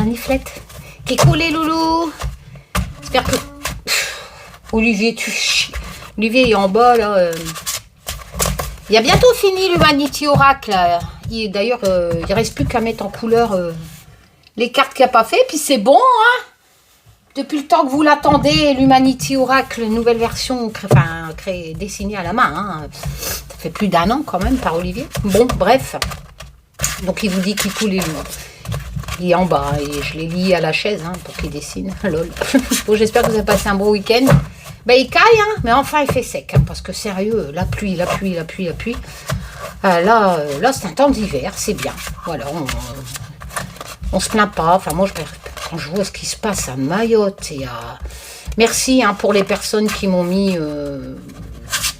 niflette. Kikou les loulous. J'espère que... Olivier, Olivier est en bas, là. Il y a bientôt fini l'Humanity Oracle. D'ailleurs, il ne reste plus qu'à mettre en couleur les cartes qu'il n'y a pas fait. Puis c'est bon, hein. Depuis le temps que vous l'attendez, l'Humanity Oracle, nouvelle version, dessinée à la main. Hein. Ça fait plus d'1 an quand même par Olivier. Bon, bref. Donc il vous dit qu'il coule les loups. Il est en bas et je l'ai lié à la chaise hein, pour qu'il dessine. Lol. Bon, j'espère que vous avez passé un bon week-end. Ben, il caille, hein, mais enfin il fait sec. Hein, parce que sérieux, la pluie. Là, c'est un temps d'hiver, c'est bien. Voilà, on se plaint pas. Enfin, moi, quand je vois ce qui se passe à Mayotte et à... Merci hein, pour les personnes qui m'ont mis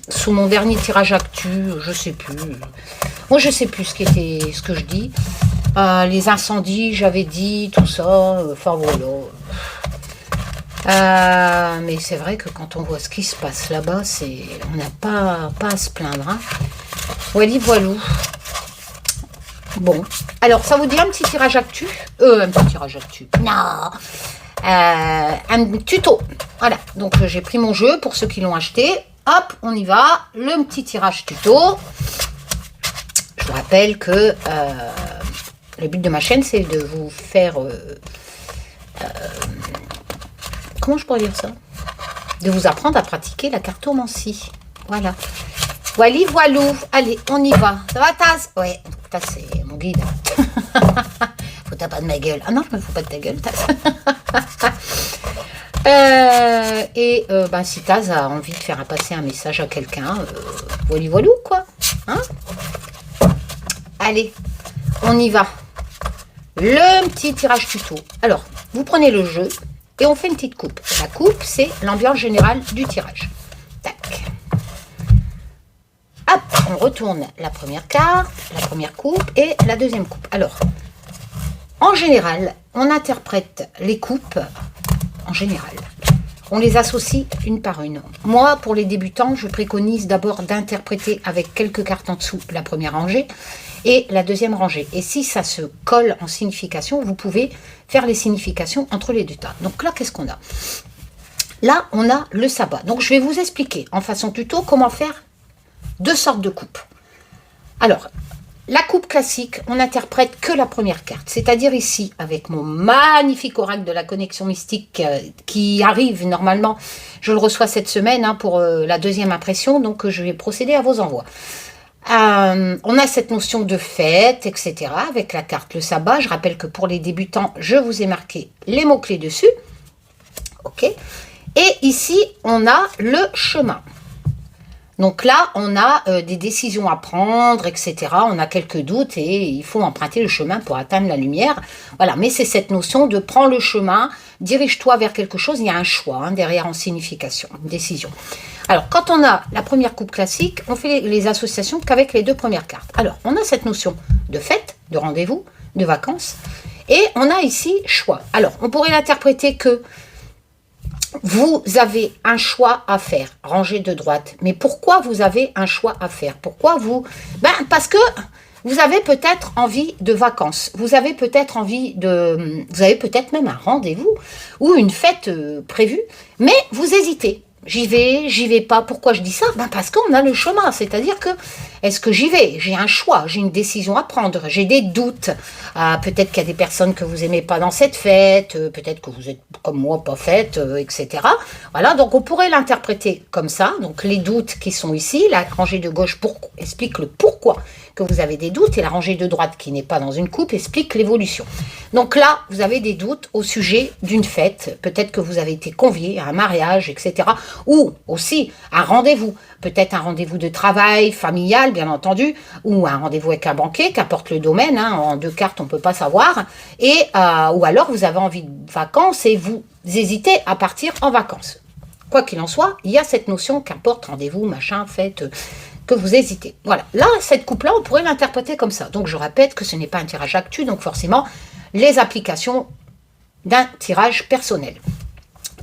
sous mon dernier tirage actu, je sais plus. Moi, je sais plus ce que je dis. Les incendies, j'avais dit, tout ça. Enfin, voilà. Mais c'est vrai que quand on voit ce qui se passe là-bas, on n'a pas à se plaindre. Hein. Voilou. Bon. Alors, ça vous dit un petit tirage actu un petit tirage actu. Non. Un tuto. Voilà. Donc, j'ai pris mon jeu pour ceux qui l'ont acheté. Hop, on y va. Le petit tirage tuto. Je vous rappelle que le but de ma chaîne, c'est de vous faire... comment je pourrais dire ça? De vous apprendre à pratiquer la cartomancie. Voilà. Voilou. Allez, on y va. Ça va, Taz? Ouais, Taz, c'est mon guide. Faut pas de ma gueule. Ah non, je me fous pas de ta gueule, Taz. Si Taz a envie de faire passer un message à quelqu'un, voilou, quoi. Hein? Allez, on y va. Le petit tirage tuto. Alors, vous prenez le jeu et on fait une petite coupe. La coupe, c'est l'ambiance générale du tirage. Tac. Hop, on retourne la première carte, la première coupe et la deuxième coupe. Alors, en général, on interprète les coupes en général. On les associe une par une. Moi, pour les débutants, je préconise d'abord d'interpréter avec quelques cartes en dessous la première rangée et la deuxième rangée. Et si ça se colle en signification, vous pouvez faire les significations entre les deux tas. Donc là, qu'est-ce qu'on a? Là, on a le sabbat. Donc, je vais vous expliquer en façon tuto comment faire deux sortes de coupes. Alors, la coupe classique, on n'interprète que la première carte. C'est-à-dire ici, avec mon magnifique oracle de la connexion mystique qui arrive normalement, je le reçois cette semaine hein, pour la deuxième impression, donc je vais procéder à vos envois. On a cette notion de fête, etc. avec la carte le sabbat. Je rappelle que pour les débutants, je vous ai marqué les mots-clés dessus. Ok. Et ici, on a le chemin. Donc là, on a des décisions à prendre, etc. On a quelques doutes et il faut emprunter le chemin pour atteindre la lumière. Voilà, mais c'est cette notion de prends le chemin, dirige-toi vers quelque chose. Il y a un choix hein, derrière en signification, une décision. Alors, quand on a la première coupe classique, on fait les associations qu'avec les deux premières cartes. Alors, on a cette notion de fête, de rendez-vous, de vacances. Et on a ici choix. Alors, on pourrait l'interpréter que vous avez un choix à faire, rangée de droite. Mais pourquoi vous avez un choix à faire? Pourquoi vous... parce que vous avez peut-être envie de vacances. Vous avez peut-être envie de... Vous avez peut-être même un rendez-vous ou une fête prévue. Mais vous hésitez. J'y vais pas. Pourquoi je dis ça? Parce qu'on a le chemin. C'est-à-dire que, est-ce que j'y vais? J'ai un choix, j'ai une décision à prendre, j'ai des doutes. Peut-être qu'il y a des personnes que vous aimez pas dans cette fête, peut-être que vous êtes comme moi, pas faite, etc. Voilà, donc on pourrait l'interpréter comme ça. Donc les doutes qui sont ici, la rangée de gauche explique le pourquoi que vous avez des doutes et la rangée de droite qui n'est pas dans une coupe explique l'évolution. Donc là, vous avez des doutes au sujet d'une fête. Peut-être que vous avez été convié à un mariage, etc. Ou aussi un rendez-vous. Peut-être un rendez-vous de travail, familial, bien entendu, ou un rendez-vous avec un banquier, qu'importe le domaine. Hein, en deux cartes, on ne peut pas savoir. Ou alors, vous avez envie de vacances et vous hésitez à partir en vacances. Quoi qu'il en soit, il y a cette notion qu'importe, rendez-vous, machin, fête... que vous hésitez. Voilà. Là, cette coupe-là, on pourrait l'interpréter comme ça. Donc, je répète que ce n'est pas un tirage actu, donc forcément, les applications d'un tirage personnel.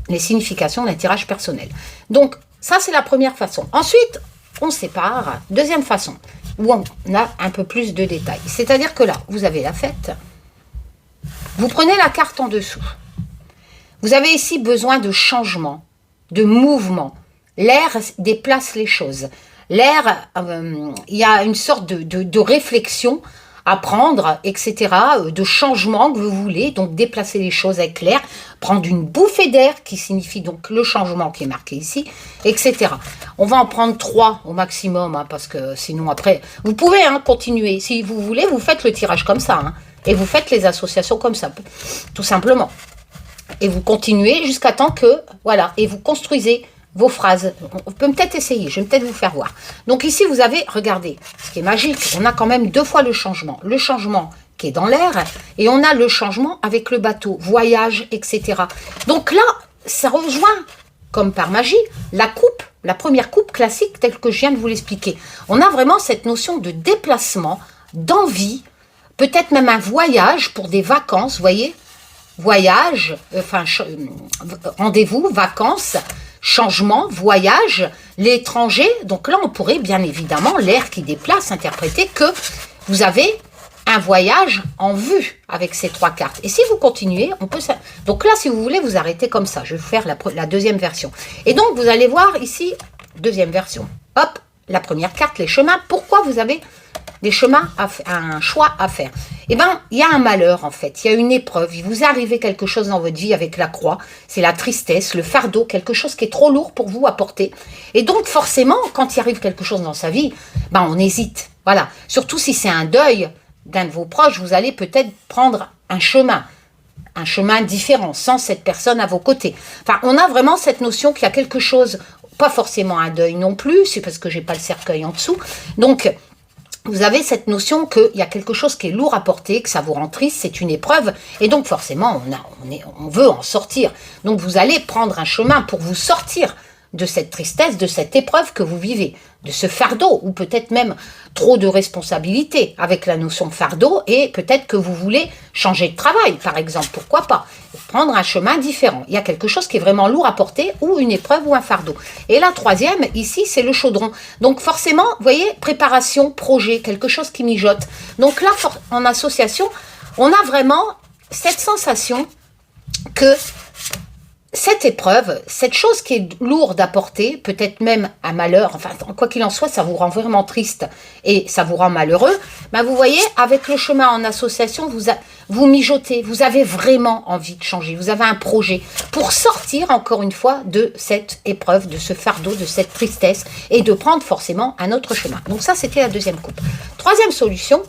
Les significations d'un tirage personnel. Donc, ça, c'est la première façon. Ensuite, on sépare. Deuxième façon, où on a un peu plus de détails. C'est-à-dire que là, vous avez la fête. Vous prenez la carte en dessous. Vous avez ici besoin de changement, de mouvement. L'air déplace les choses. L'air, il y a une sorte de réflexion à prendre, etc., de changement que vous voulez, donc déplacer les choses avec l'air, prendre une bouffée d'air, qui signifie donc le changement qui est marqué ici, etc. On va en prendre 3 au maximum, hein, parce que sinon après, vous pouvez continuer. Si vous voulez, vous faites le tirage comme ça, hein, et vous faites les associations comme ça, tout simplement. Et vous continuez jusqu'à temps que, voilà, et vous construisez vos phrases. On peut peut-être essayer, je vais peut-être vous faire voir. Donc ici, vous avez, regardez, ce qui est magique, on a quand même 2 fois le changement. Le changement qui est dans l'air, et on a le changement avec le bateau, voyage, etc. Donc là, ça rejoint, comme par magie, la coupe, la première coupe classique, telle que je viens de vous l'expliquer. On a vraiment cette notion de déplacement, d'envie, peut-être même un voyage pour des vacances, vous voyez, voyage, rendez-vous, vacances, changement, voyage, l'étranger. Donc là, on pourrait bien évidemment, l'air qui déplace, interpréter que vous avez un voyage en vue avec ces 3 cartes. Et si vous continuez, on peut... Donc là, si vous voulez, vous arrêtez comme ça. Je vais vous faire la deuxième version. Et donc, vous allez voir ici, deuxième version. Hop, la première carte, les chemins. Pourquoi vous avez des chemins, un choix à faire? Eh bien, il y a un malheur en fait, il y a une épreuve, il vous est arrivé quelque chose dans votre vie avec la croix, c'est la tristesse, le fardeau, quelque chose qui est trop lourd pour vous à porter. Et donc forcément, quand il arrive quelque chose dans sa vie, ben on hésite. Voilà, surtout si c'est un deuil d'un de vos proches, vous allez peut-être prendre un chemin différent, sans cette personne à vos côtés. Enfin, on a vraiment cette notion qu'il y a quelque chose, pas forcément un deuil non plus, c'est parce que j'ai pas le cercueil en dessous, donc... Vous avez cette notion qu'il y a quelque chose qui est lourd à porter, que ça vous rend triste, c'est une épreuve, et donc forcément, on veut en sortir. Donc vous allez prendre un chemin pour vous sortir de cette tristesse, de cette épreuve que vous vivez, de ce fardeau, ou peut-être même trop de responsabilité avec la notion de fardeau, et peut-être que vous voulez changer de travail, par exemple, pourquoi pas, prendre un chemin différent. Il y a quelque chose qui est vraiment lourd à porter, ou une épreuve, ou un fardeau. Et la troisième, ici, c'est le chaudron. Donc forcément, vous voyez, préparation, projet, quelque chose qui mijote. Donc là, en association, on a vraiment cette sensation que cette épreuve, cette chose qui est lourde à porter, peut-être même un malheur, enfin, quoi qu'il en soit, ça vous rend vraiment triste et ça vous rend malheureux, ben vous voyez, avec le chemin en association, vous mijotez, vous avez vraiment envie de changer, vous avez un projet pour sortir, encore une fois, de cette épreuve, de ce fardeau, de cette tristesse et de prendre forcément un autre chemin. Donc ça, c'était la deuxième coupe. Troisième solution,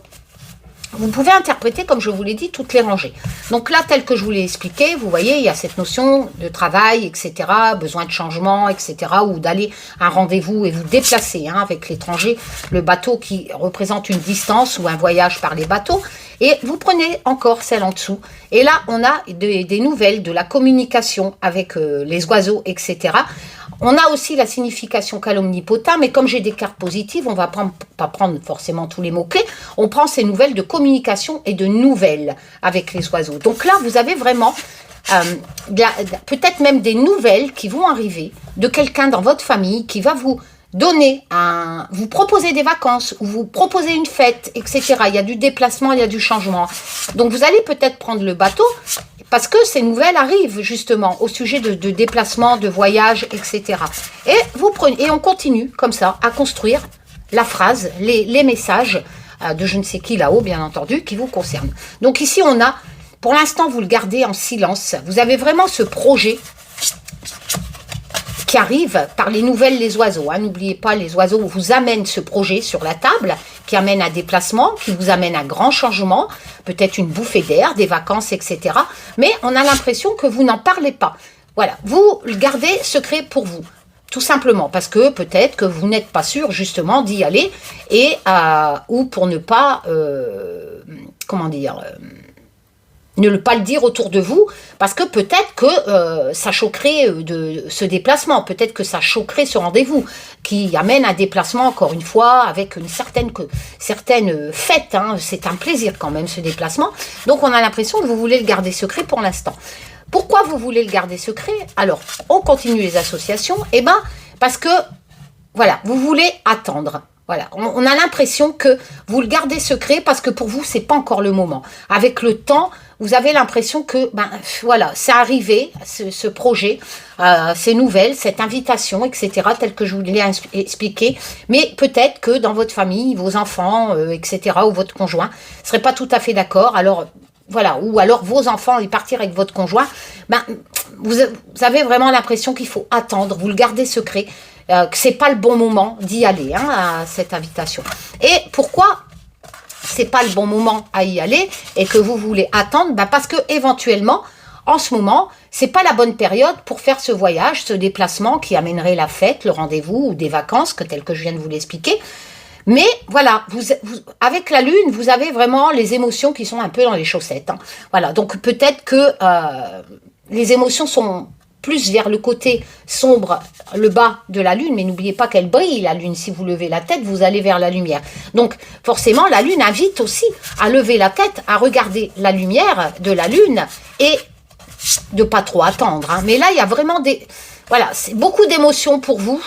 vous pouvez interpréter, comme je vous l'ai dit, toutes les rangées. Donc là, tel que je vous l'ai expliqué, vous voyez, il y a cette notion de travail, etc., besoin de changement, etc., ou d'aller à un rendez-vous et vous déplacer avec l'étranger, le bateau qui représente une distance ou un voyage par les bateaux. Et vous prenez encore celle en dessous. Et là, on a des nouvelles, de la communication avec les oiseaux, etc., on a aussi la signification calomnipotent, mais comme j'ai des cartes positives, on ne va pas prendre forcément tous les mots-clés, on prend ces nouvelles de communication et de nouvelles avec les oiseaux. Donc là, vous avez vraiment peut-être même des nouvelles qui vont arriver de quelqu'un dans votre famille qui va vous donner vous proposer des vacances ou vous proposer une fête, etc. Il y a du déplacement, il y a du changement. Donc vous allez peut-être prendre le bateau parce que ces nouvelles arrivent justement au sujet de déplacement, de voyage, etc. Et vous prenez, et on continue comme ça à construire la phrase, les messages de je ne sais qui là-haut, bien entendu, qui vous concernent. Donc ici on a, pour l'instant vous le gardez en silence, vous avez vraiment ce projet qui arrive par les nouvelles, les oiseaux. N'oubliez pas, les oiseaux vous amènent ce projet sur la table, qui amène un déplacement, qui vous amène un grand changement, peut-être une bouffée d'air, des vacances, etc. Mais on a l'impression que vous n'en parlez pas. Voilà, vous le gardez secret pour vous, tout simplement, parce que peut-être que vous n'êtes pas sûr justement d'y aller, et ou pour ne pas, comment dire... ne pas le dire autour de vous, parce que peut-être que ça choquerait de ce déplacement, peut-être que ça choquerait ce rendez-vous, qui amène un déplacement, encore une fois, avec une certaine fête, c'est un plaisir quand même ce déplacement, donc on a l'impression que vous voulez le garder secret pour l'instant. Pourquoi vous voulez le garder secret? Alors, on continue les associations, parce que, voilà, vous voulez attendre. Voilà, on a l'impression que vous le gardez secret parce que pour vous, c'est pas encore le moment. Avec le temps, vous avez l'impression que, ben voilà, c'est arrivé, ce projet, ces nouvelles, cette invitation, etc., telle que je vous l'ai expliqué. Mais peut-être que dans votre famille, vos enfants, etc., ou votre conjoint, ne seraient pas tout à fait d'accord. Alors, voilà, ou alors vos enfants y partir avec votre conjoint, ben, vous avez vraiment l'impression qu'il faut attendre, vous le gardez secret. Que c'est pas le bon moment d'y aller, hein, à cette invitation. Et pourquoi c'est pas le bon moment à y aller et que vous voulez attendre? Ben parce que éventuellement, en ce moment, c'est pas la bonne période pour faire ce voyage, ce déplacement qui amènerait la fête, le rendez-vous ou des vacances, tel que je viens de vous l'expliquer. Mais voilà, avec la lune, vous avez vraiment les émotions qui sont un peu dans les chaussettes, hein. Voilà, donc peut-être que les émotions sont plus vers le côté sombre, le bas de la lune, mais n'oubliez pas qu'elle brille, la lune. Si vous levez la tête, vous allez vers la lumière. Donc, forcément, la lune invite aussi à lever la tête, à regarder la lumière de la lune et de pas trop attendre, hein. Mais là, il y a vraiment voilà, c'est beaucoup d'émotions pour vous.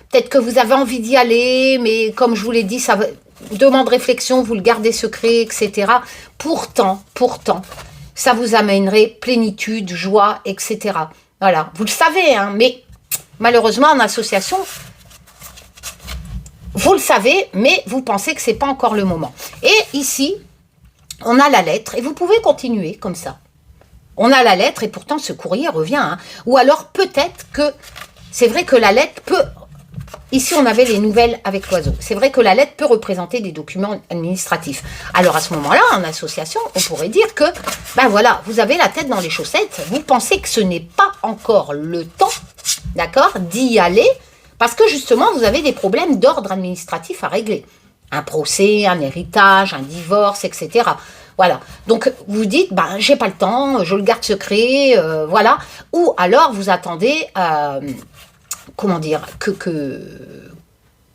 Peut-être que vous avez envie d'y aller, mais comme je vous l'ai dit, ça demande réflexion, vous le gardez secret, etc. Pourtant, ça vous amènerait plénitude, joie, etc. Voilà, vous le savez, hein, mais malheureusement, en association, vous le savez, mais vous pensez que ce n'est pas encore le moment. Et ici, on a la lettre, et vous pouvez continuer comme ça. On a la lettre, et pourtant, ce courrier revient, hein. Ou alors, peut-être que, c'est vrai que la lettre peut... Ici, on avait les nouvelles avec l'oiseau. C'est vrai que la lettre peut représenter des documents administratifs. Alors, à ce moment-là, en association, on pourrait dire que, ben voilà, vous avez la tête dans les chaussettes, vous pensez que ce n'est pas encore le temps, d'accord, d'y aller, parce que justement, vous avez des problèmes d'ordre administratif à régler. Un procès, un héritage, un divorce, etc. Voilà. Donc, vous dites, ben, j'ai pas le temps, je le garde secret, voilà. Ou alors, vous attendez... comment dire, que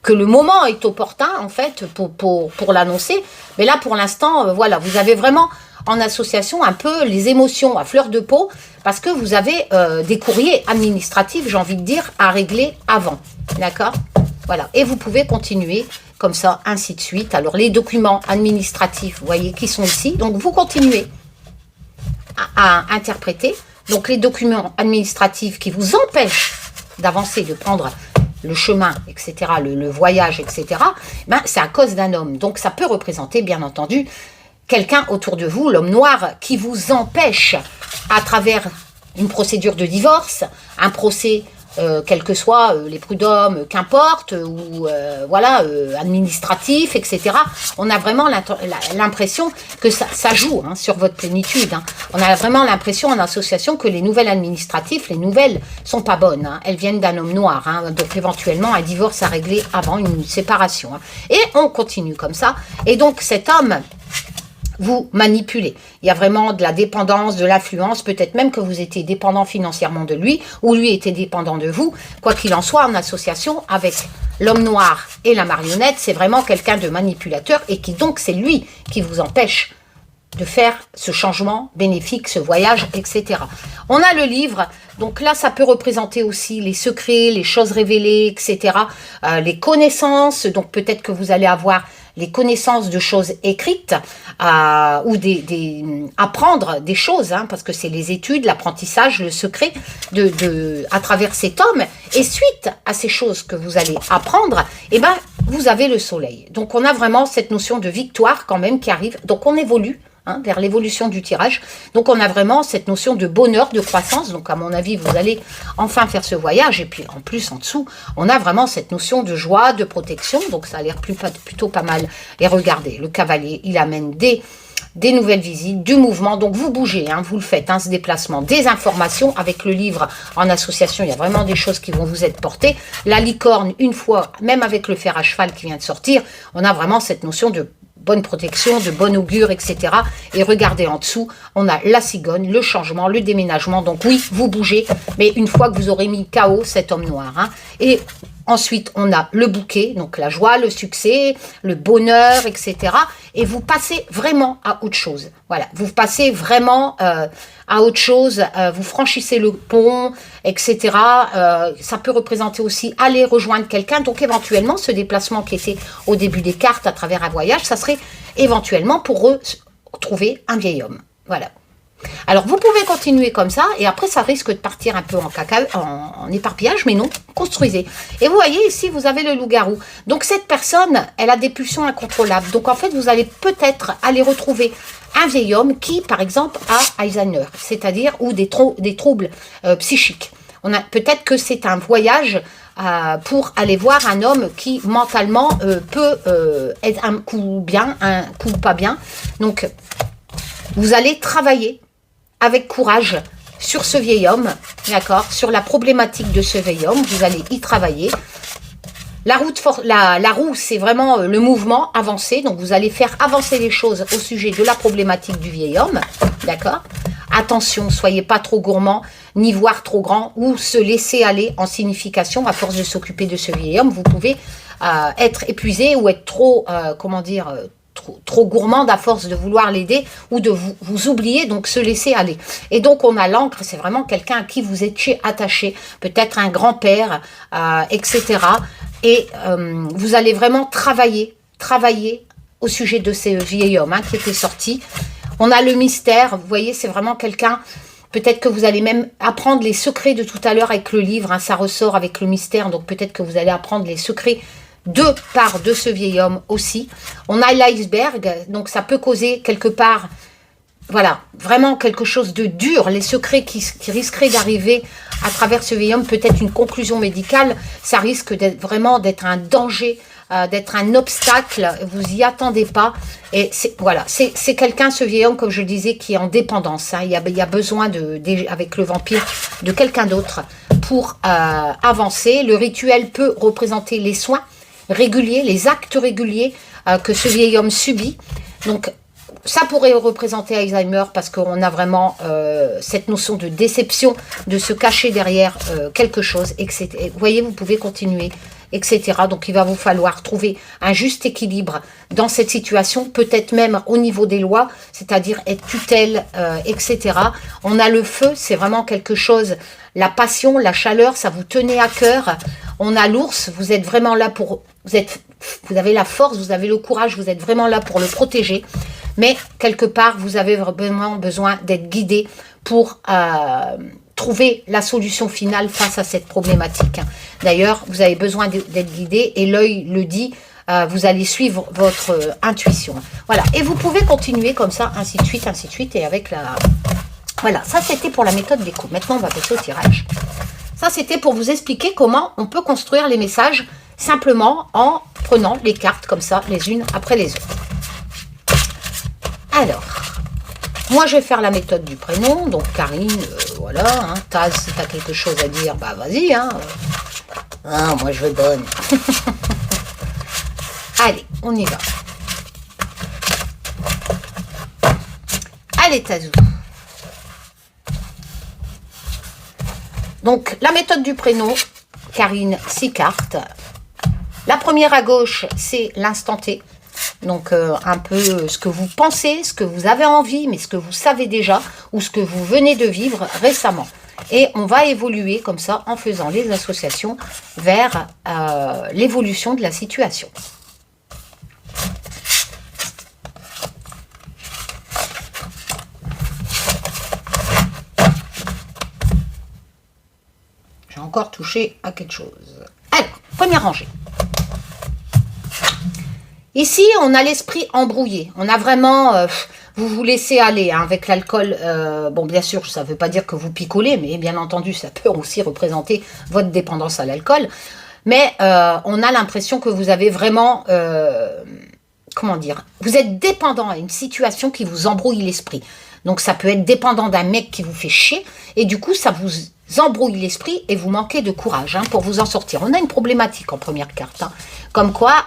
le moment est opportun, en fait, pour l'annoncer. Mais là, pour l'instant, voilà, vous avez vraiment, en association, un peu les émotions à fleur de peau, parce que vous avez des courriers administratifs, j'ai envie de dire, à régler avant. D'accord? Voilà. Et vous pouvez continuer comme ça, ainsi de suite. Alors, les documents administratifs, vous voyez, qui sont ici. Donc, vous continuez à interpréter. Donc, les documents administratifs qui vous empêchent d'avancer, de prendre le chemin, etc., le voyage, etc., ben, c'est à cause d'un homme. Donc, ça peut représenter, bien entendu, quelqu'un autour de vous, l'homme noir, qui vous empêche, à travers une procédure de divorce, un procès, quels que soient les prud'hommes, qu'importe, ou voilà, administratif, etc. On a vraiment l'impression que ça joue, hein, sur votre plénitude, hein. On a vraiment l'impression en association que les nouvelles administratives, les nouvelles sont pas bonnes, hein. Elles viennent d'un homme noir, hein, donc éventuellement un divorce à régler avant une séparation, hein. Et on continue comme ça. Et donc cet homme... vous manipulez. Il y a vraiment de la dépendance, de l'influence, peut-être même que vous étiez dépendant financièrement de lui, ou lui était dépendant de vous. Quoi qu'il en soit, en association avec l'homme noir et la marionnette, c'est vraiment quelqu'un de manipulateur, et qui donc, c'est lui qui vous empêche de faire ce changement bénéfique, ce voyage, etc. On a le livre, donc là, ça peut représenter aussi les secrets, les choses révélées, etc. Les connaissances, donc peut-être que vous allez avoir les connaissances de choses écrites, ou apprendre des choses, hein, parce que c'est les études, l'apprentissage, le secret à travers cet homme. Et suite à ces choses que vous allez apprendre, eh ben, vous avez le soleil. Donc on a vraiment cette notion de victoire quand même qui arrive. Donc on évolue, hein, vers l'évolution du tirage. Donc on a vraiment cette notion de bonheur, de croissance. Donc à mon avis, vous allez enfin faire ce voyage. Et puis en plus, en dessous, on a vraiment cette notion de joie, de protection. Donc ça a l'air plutôt pas mal. Et regardez, le cavalier, il amène des nouvelles visites, du mouvement. Donc vous bougez, hein, vous le faites, hein, ce déplacement, des informations. Avec le livre en association, il y a vraiment des choses qui vont vous être portées. La licorne, une fois, même avec le fer à cheval qui vient de sortir, on a vraiment cette notion de bonne protection, de bon augure, etc. Et regardez en dessous, on a la cigogne, le changement, le déménagement. Donc oui, vous bougez, mais une fois que vous aurez mis KO cet homme noir, hein. Et Ensuite, on a le bouquet, donc la joie, le succès, le bonheur, etc. Et vous passez vraiment à autre chose. Voilà, vous passez vraiment à autre chose, vous franchissez le pont, etc. Ça peut représenter aussi aller rejoindre quelqu'un. Donc éventuellement, ce déplacement qui était au début des cartes à travers un voyage, ça serait éventuellement pour retrouver un vieil homme. Voilà. Alors, vous pouvez continuer comme ça, et après, ça risque de partir un peu en éparpillage, mais non, construisez. Et vous voyez, ici, vous avez le loup-garou. Donc, cette personne, elle a des pulsions incontrôlables. Donc, en fait, vous allez peut-être aller retrouver un vieil homme qui, par exemple, a Alzheimer, c'est-à-dire, ou des troubles psychiques. Peut-être que c'est un voyage pour aller voir un homme qui, mentalement, peut être un coup bien, un coup pas bien. Donc, vous allez travailler avec courage sur ce vieil homme, d'accord, sur la problématique de ce vieil homme, vous allez y travailler. La roue, c'est vraiment le mouvement avancé, donc vous allez faire avancer les choses au sujet de la problématique du vieil homme, d'accord. Attention, soyez pas trop gourmand, ni voir trop grand, ou se laisser aller en signification, à force de s'occuper de ce vieil homme, vous pouvez être épuisé ou être trop, comment dire, trop gourmande à force de vouloir l'aider ou de vous oublier, donc se laisser aller. Et donc on a l'encre, c'est vraiment quelqu'un à qui vous étiez attaché, peut-être un grand-père, etc. Et vous allez vraiment travailler au sujet de ce vieil homme qui était sorti. On a le mystère, vous voyez, c'est vraiment quelqu'un, peut-être que vous allez même apprendre les secrets de tout à l'heure avec le livre, ça ressort avec le mystère, donc peut-être que vous allez apprendre les secrets de part de ce vieil homme aussi. On a l'iceberg, donc ça peut causer quelque part, voilà, vraiment quelque chose de dur, les secrets qui risqueraient d'arriver à travers ce vieil homme, peut-être une conclusion médicale, ça risque d'être un danger, d'être un obstacle, vous y attendez pas, et voilà, c'est quelqu'un, ce vieil homme, comme je le disais, qui est en dépendance, il y a besoin, avec le vampire, de quelqu'un d'autre pour avancer. Le rituel peut représenter les soins réguliers, les actes réguliers que ce vieil homme subit. Donc, ça pourrait représenter Alzheimer parce qu'on a vraiment cette notion de déception, de se cacher derrière quelque chose, etc. Vous voyez, vous pouvez continuer, etc. Donc, il va vous falloir trouver un juste équilibre dans cette situation, peut-être même au niveau des lois, c'est-à-dire être tutelle, etc. On a le feu, c'est vraiment quelque chose, la passion, la chaleur, ça vous tenait à cœur. On a l'ours, vous êtes vraiment là pour... Vous avez la force, vous avez le courage, vous êtes vraiment là pour le protéger. Mais quelque part, vous avez vraiment besoin d'être guidé pour trouver la solution finale face à cette problématique. D'ailleurs, vous avez besoin d'être guidé et l'œil le dit, vous allez suivre votre intuition. Voilà, et vous pouvez continuer comme ça, ainsi de suite, et avec la... Voilà, ça c'était pour la méthode des coups. Maintenant, on va passer au tirage. Ça, c'était pour vous expliquer comment on peut construire les messages simplement en prenant les cartes comme ça, les unes après les autres. Alors, moi, je vais faire la méthode du prénom. Donc, Karine, voilà. Taz, si tu as quelque chose à dire, bah vas-y. Moi, je veux bonne. Allez, on y va. Allez, Tazou. Donc, la méthode du prénom, Karine, 6 cartes. La première à gauche, c'est l'instant T. Donc, un peu ce que vous pensez, ce que vous avez envie, mais ce que vous savez déjà, ou ce que vous venez de vivre récemment. Et on va évoluer comme ça, en faisant les associations vers l'évolution de la situation. J'ai encore touché à quelque chose. Alors, première rangée. Ici, on a l'esprit embrouillé. On a vraiment... vous vous laissez aller avec l'alcool. Bon, bien sûr, ça ne veut pas dire que vous picolez, mais bien entendu, ça peut aussi représenter votre dépendance à l'alcool. Mais on a l'impression que vous avez vraiment... comment dire? Vous êtes dépendant à une situation qui vous embrouille l'esprit. Donc, ça peut être dépendant d'un mec qui vous fait chier. Et du coup, ça vous embrouille l'esprit et vous manquez de courage pour vous en sortir. On a une problématique en première carte. Comme quoi,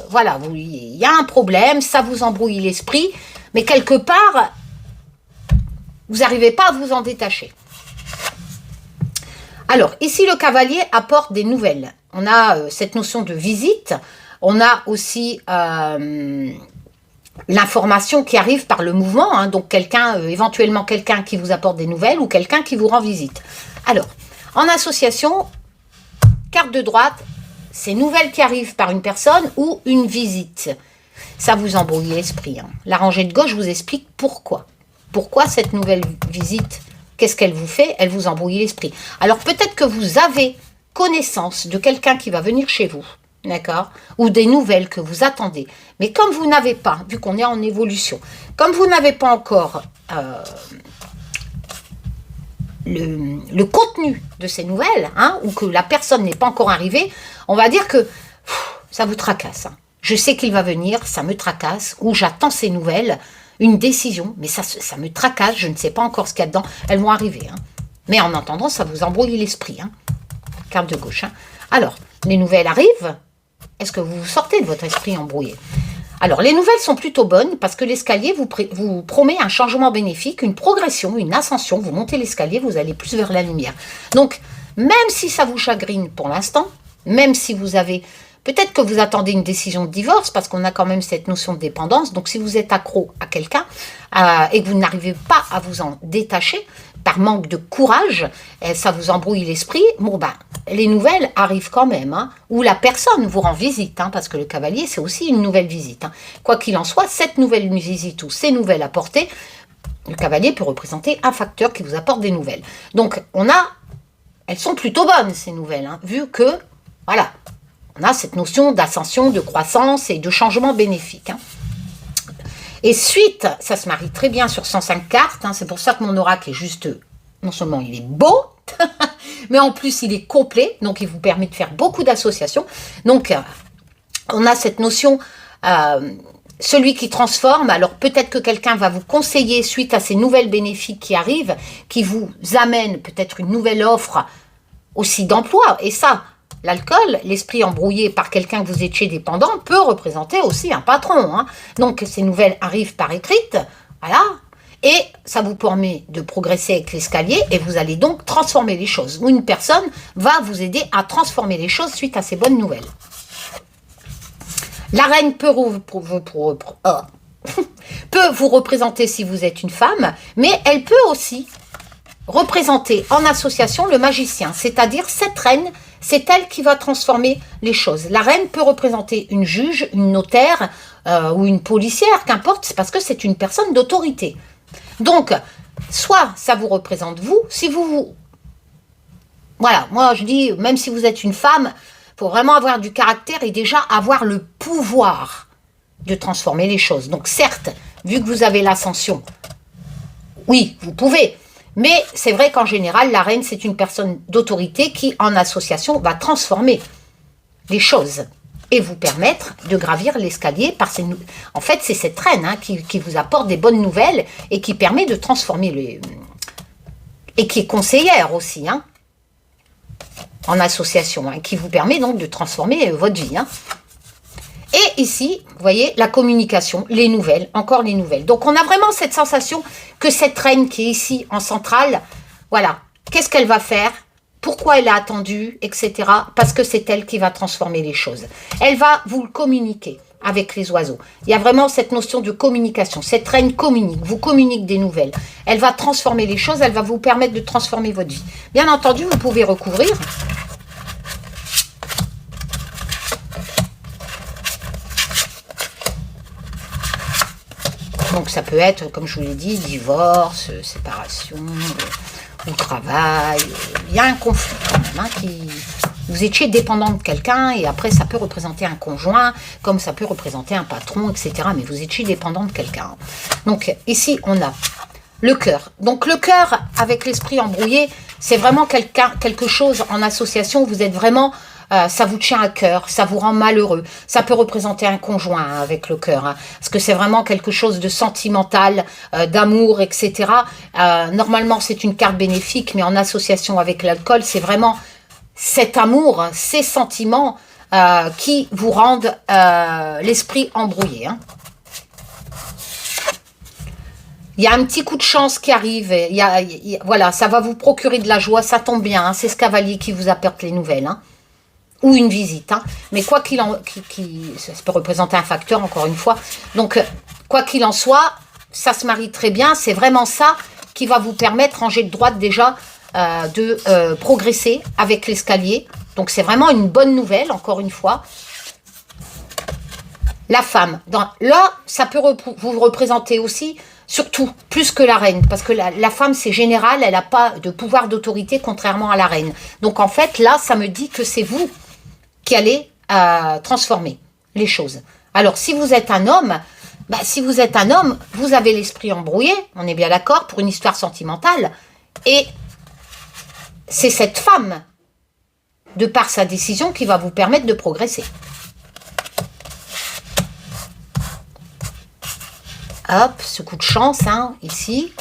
voilà, il y a un problème, ça vous embrouille l'esprit. Mais quelque part, vous n'arrivez pas à vous en détacher. Alors, ici, le cavalier apporte des nouvelles. on a cette notion de visite, on a aussi l'information qui arrive par le mouvement, hein, donc quelqu'un, éventuellement quelqu'un qui vous apporte des nouvelles ou quelqu'un qui vous rend visite. Alors, en association, carte de droite, ces nouvelles qui arrivent par une personne ou une visite. Ça vous embrouille l'esprit. Hein. La rangée de gauche vous explique pourquoi. Pourquoi cette nouvelle visite, qu'est-ce qu'elle vous fait? Elle vous embrouille l'esprit. Alors peut-être que vous avez connaissance de quelqu'un qui va venir chez vous, d'accord? Ou des nouvelles que vous attendez. Mais comme vous n'avez pas, vu qu'on est en évolution, comme vous n'avez pas encore le contenu de ces nouvelles, hein, ou que la personne n'est pas encore arrivée, on va dire que ça vous tracasse. Hein. Je sais qu'il va venir, ça me tracasse, ou j'attends ces nouvelles, une décision, mais ça me tracasse, je ne sais pas encore ce qu'il y a dedans, elles vont arriver. Hein. Mais en entendant, ça vous embrouille l'esprit. Hein. Carte de gauche. Hein. Alors, les nouvelles arrivent, est-ce que vous sortez de votre esprit embrouillé? Alors, les nouvelles sont plutôt bonnes parce que l'escalier vous promet un changement bénéfique, une progression, une ascension. Vous montez l'escalier, vous allez plus vers la lumière. Donc, même si ça vous chagrine pour l'instant, même si vous avez... Peut-être que vous attendez une décision de divorce parce qu'on a quand même cette notion de dépendance. Donc, si vous êtes accro à quelqu'un et que vous n'arrivez pas à vous en détacher par manque de courage, ça vous embrouille l'esprit. Bon, ben, les nouvelles arrivent quand même. Hein, ou la personne vous rend visite. Hein, parce que le cavalier, c'est aussi une nouvelle visite. Hein. Quoi qu'il en soit, cette nouvelle visite ou ces nouvelles apportées, le cavalier peut représenter un facteur qui vous apporte des nouvelles. Donc, elles sont plutôt bonnes, ces nouvelles. Hein, vu que, voilà... On a cette notion d'ascension, de croissance et de changement bénéfique. Hein. Et suite, ça se marie très bien sur 105 cartes. Hein, c'est pour ça que mon oracle est juste, non seulement il est beau, mais en plus il est complet. Donc il vous permet de faire beaucoup d'associations. Donc on a cette notion, celui qui transforme. Alors peut-être que quelqu'un va vous conseiller suite à ces nouvelles bénéfiques qui arrivent, qui vous amènent peut-être une nouvelle offre aussi d'emploi. Et ça... L'alcool, l'esprit embrouillé par quelqu'un que vous étiez dépendant, peut représenter aussi un patron. Hein. Donc, ces nouvelles arrivent par écrite, voilà, et ça vous permet de progresser avec l'escalier, et vous allez donc transformer les choses. Ou une personne va vous aider à transformer les choses suite à ces bonnes nouvelles. La reine peut vous représenter si vous êtes une femme, mais elle peut aussi représenter en association le magicien, c'est-à-dire cette reine. C'est elle qui va transformer les choses. La reine peut représenter une juge, une notaire ou une policière, qu'importe, c'est parce que c'est une personne d'autorité. Donc, soit ça vous représente vous, si vous... Voilà, moi je dis, même si vous êtes une femme, il faut vraiment avoir du caractère et déjà avoir le pouvoir de transformer les choses. Donc certes, vu que vous avez l'ascension, oui, vous pouvez... Mais c'est vrai qu'en général, la reine, c'est une personne d'autorité qui, en association, va transformer les choses et vous permettre de gravir l'escalier par ces... En fait, c'est cette reine hein, qui vous apporte des bonnes nouvelles et qui permet de transformer les... Et qui est conseillère aussi, hein, en association, hein, qui vous permet donc de transformer votre vie, hein. Et ici, vous voyez, la communication, les nouvelles, encore les nouvelles. Donc, on a vraiment cette sensation que cette reine qui est ici en centrale, voilà, qu'est-ce qu'elle va faire? Pourquoi elle a attendu, etc. Parce que c'est elle qui va transformer les choses. Elle va vous le communiquer avec les oiseaux. Il y a vraiment cette notion de communication. Cette reine vous communique des nouvelles. Elle va transformer les choses, elle va vous permettre de transformer votre vie. Bien entendu, vous pouvez recouvrir... Donc ça peut être, comme je vous l'ai dit, divorce, séparation, au travail. Il y a un conflit quand même, hein, vous étiez dépendant de quelqu'un et après ça peut représenter un conjoint, comme ça peut représenter un patron, etc. Mais vous étiez dépendant de quelqu'un. Donc ici on a le cœur. Donc le cœur avec l'esprit embrouillé, c'est vraiment quelque chose en association. Vous êtes vraiment... ça vous tient à cœur, ça vous rend malheureux. Ça peut représenter un conjoint hein, avec le cœur, hein, parce que c'est vraiment quelque chose de sentimental, d'amour, etc. Normalement, c'est une carte bénéfique, mais en association avec l'alcool, c'est vraiment cet amour, ces sentiments qui vous rendent l'esprit embrouillé. Hein. Il y a un petit coup de chance qui arrive, voilà, ça va vous procurer de la joie, ça tombe bien, hein, c'est ce cavalier qui vous apporte les nouvelles, hein. ou une visite. Hein. Mais quoi qu'il en... ça peut représenter un facteur, encore une fois. Donc, quoi qu'il en soit, ça se marie très bien. C'est vraiment ça qui va vous permettre, rangée de droite déjà, de progresser avec l'escalier. Donc, c'est vraiment une bonne nouvelle, encore une fois. La femme. Là, ça peut vous représenter aussi, surtout, plus que la reine. Parce que la femme, c'est général, elle n'a pas de pouvoir d'autorité, contrairement à la reine. Donc, en fait, là, ça me dit que c'est vous qui allez transformer les choses. Alors, si vous êtes un homme, vous avez l'esprit embrouillé, on est bien d'accord, pour une histoire sentimentale. Et c'est cette femme, de par sa décision, qui va vous permettre de progresser. Hop, ce coup de chance, hein, ici.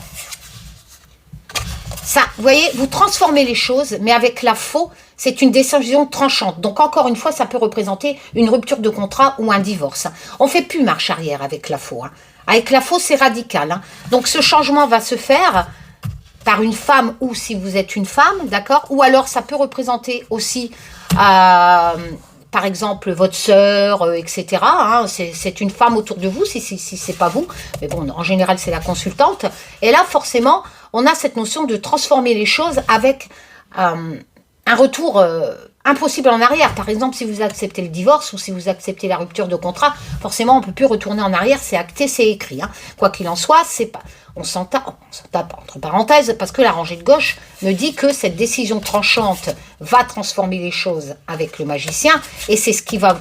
Ça, vous voyez, vous transformez les choses, mais avec la faux, c'est une décision tranchante. Donc, encore une fois, ça peut représenter une rupture de contrat ou un divorce. On ne fait plus marche arrière avec la faux. Hein. Avec la faux, c'est radical. Hein. Donc, ce changement va se faire par une femme ou si vous êtes une femme, d'accord? Ou alors, ça peut représenter aussi... par exemple, votre sœur, etc. Hein, c'est une femme autour de vous, si c'est pas vous. Mais bon, en général, c'est la consultante. Et là, forcément, on a cette notion de transformer les choses avec un retour impossible en arrière. Par exemple, si vous acceptez le divorce ou si vous acceptez la rupture de contrat, forcément, on ne peut plus retourner en arrière. C'est acté, c'est écrit. Hein. Quoi qu'il en soit, c'est pas... On s'en tape entre parenthèses parce que la rangée de gauche me dit que cette décision tranchante va transformer les choses avec le magicien et c'est ce qui va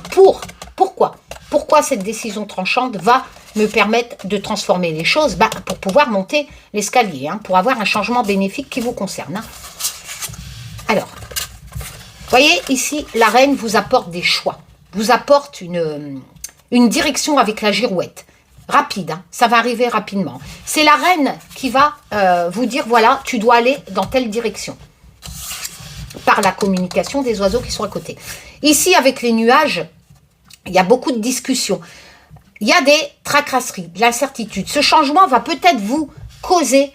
Pourquoi cette décision tranchante va me permettre de transformer les choses pour pouvoir monter l'escalier, hein, pour avoir un changement bénéfique qui vous concerne. Hein. Alors, vous voyez ici, la reine vous apporte des choix, vous apporte une direction avec la girouette. Rapide, hein, ça va arriver rapidement. C'est la reine qui va vous dire, voilà, tu dois aller dans telle direction. Par la communication des oiseaux qui sont à côté. Ici, avec les nuages, il y a beaucoup de discussions. Il y a des tracasseries, de l'incertitude. Ce changement va peut-être vous causer,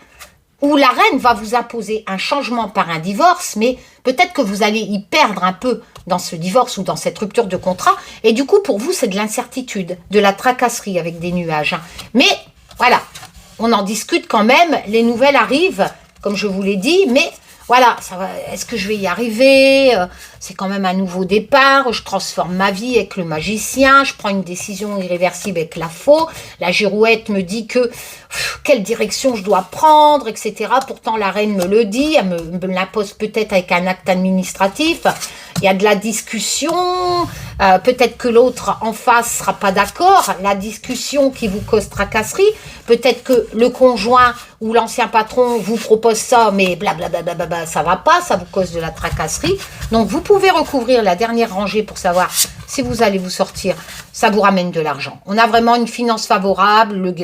ou la reine va vous imposer un changement par un divorce, mais peut-être que vous allez y perdre un peu dans ce divorce ou dans cette rupture de contrat. Et du coup, pour vous, c'est de l'incertitude, de la tracasserie avec des nuages. Hein. Mais voilà, on en discute quand même. Les nouvelles arrivent, comme je vous l'ai dit, mais voilà, est-ce que je vais y arriver? C'est quand même un nouveau départ. Je transforme ma vie avec le magicien. Je prends une décision irréversible avec la faux. La girouette me dit que quelle direction je dois prendre, etc. Pourtant, la reine me le dit. Elle me l'impose peut-être avec un acte administratif. Il y a de la discussion. Peut-être que l'autre en face sera pas d'accord. La discussion qui vous cause tracasserie. Peut-être que le conjoint ou l'ancien patron vous propose ça, mais blablabla, ça va pas, ça vous cause de la tracasserie. Donc, vous pouvez recouvrir la dernière rangée pour savoir si vous allez vous sortir. Ça vous ramène de l'argent. On a vraiment une finance favorable,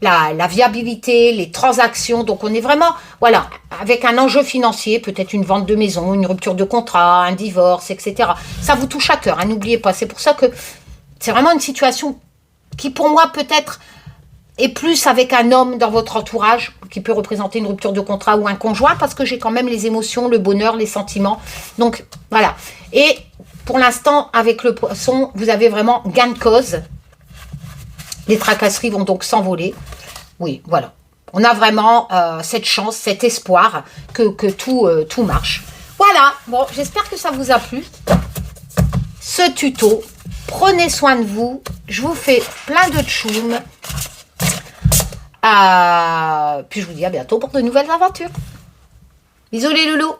la viabilité, les transactions. Donc, on est vraiment, voilà, avec un enjeu financier, peut-être une vente de maison, une rupture de contrat, un divorce, etc. Ça vous touche à cœur, hein, n'oubliez pas. C'est pour ça que c'est vraiment une situation qui, pour moi, peut-être et plus avec un homme dans votre entourage qui peut représenter une rupture de contrat ou un conjoint parce que j'ai quand même les émotions, le bonheur, les sentiments. Donc, voilà. Et pour l'instant, avec le poisson, vous avez vraiment gain de cause. Les tracasseries vont donc s'envoler. Oui, voilà. On a vraiment cette chance, cet espoir que tout marche. Voilà. Bon, j'espère que ça vous a plu. Ce tuto. Prenez soin de vous. Je vous fais plein de tchoum. Puis je vous dis à bientôt pour de nouvelles aventures. Bisous les loulous.